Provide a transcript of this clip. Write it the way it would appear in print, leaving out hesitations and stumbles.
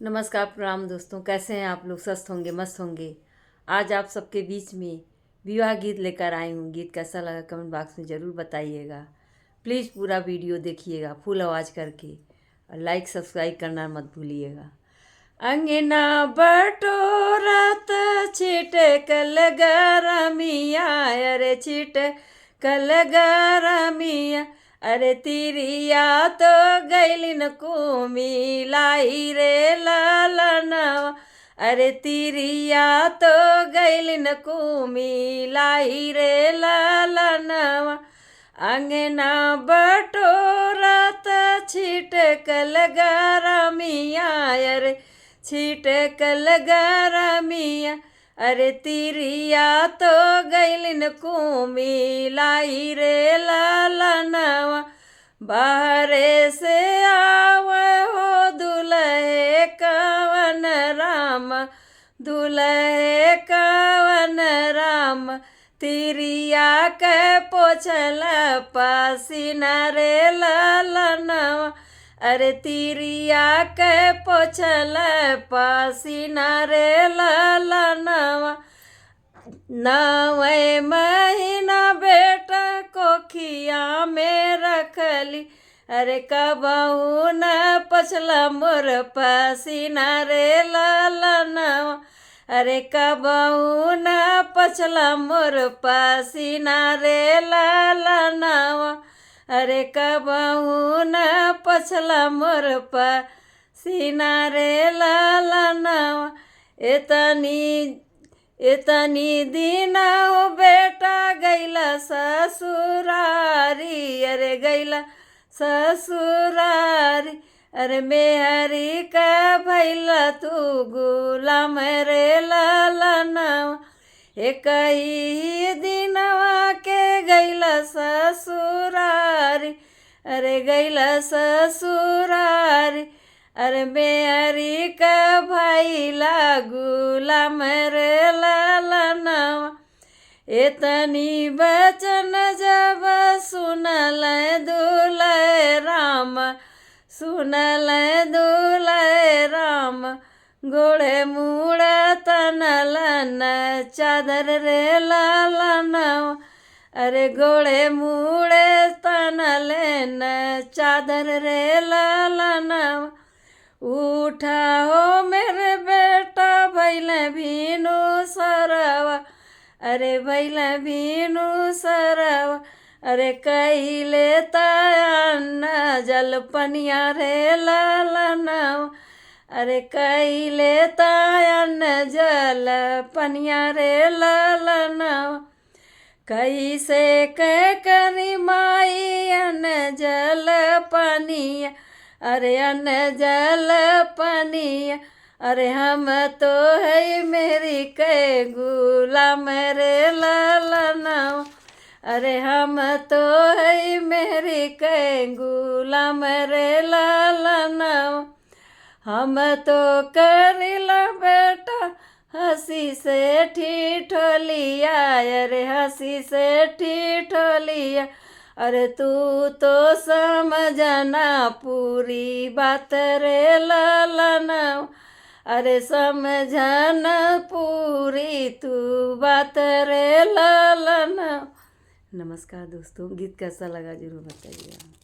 नमस्कार प्रणाम दोस्तों, कैसे हैं आप लोग? स्वस्थ होंगे, मस्त होंगे। आज आप सबके बीच में विवाह गीत लेकर आई हूँ। गीत कैसा लगा कमेंट बॉक्स में ज़रूर बताइएगा। प्लीज़ पूरा वीडियो देखिएगा फुल आवाज़ करके, और लाइक सब्सक्राइब करना मत भूलिएगा। अंगना बटोरत छिटकल गरमिया, अरे छिटकल गरमिया, अरे तिरिया तो गैलिन कुमी लाई रे ललनवा, अरे तिरिया तो गैलिन कुमी लाई रे ललनवा। अंगना बटोरत छिटकल गरमिया, अरे छिटकल गरमिया, अरे तिरिया तो गैलिन कुमी लाई रे ललनवा। बाहरे से आवे हो दुल्हे कवन राम, दुल्हे कवन राम, तिरिया के पोछल पसीना रे ललनवा, अरे तिरिया के पोछल पसीना रे ललनवा। नवे महीना बेटा कोखिया में रखली, अरे कबहू न पछला मोर पसीना रे ललनवा, अरे कबहू न पछला मोर पसीना रे ललनवा, अरे कबहू न पछला मोर पसीना रे ललनवा। इतनी दिन हो बेटा गैला ससुरारी, अरे गैला ससुरारी, अरे मेहरी का भैला तू गुलाम रे ललनवा। एक ही दिनवा के गैला ससुरारी, अरे गैला ससुरारी, अरे मेहरी का भैला गुलाम रे ललनवा। इतनी बचन जब सुनल दुल्हे राम, सुनल दुल्हे राम, गोड़े मुड़े तनलन चादर रे ललनवा, अरे गोड़े मुड़े तनलन चादर रे ललनवा। उठा हो मेरे बेटा भैल भीनु सरवा, अरे भैल भीनु सरवा, अरे कहिले तयन जल पनिया रे ललनवा, अरे कहिले तयन जल पनिया रे ललनवा। कैसे करी माई अन जल पनिया, अरे अन जल पनिया, अरे हम तो है मेरी के गुलाम रे ललनवा, अरे हम तो है मेरी के गुलाम रे ललनवा। हम तो करिला बेटा हंसी से ठिठोलिया, अरे हंसी से ठिठोलिया, अरे तू तो समझना पूरी बात रे ललनवा, अरे समझना पूरी तू बात रे ललनवा। नमस्कार दोस्तों, गीत कैसा लगा जरूर बताइएगा।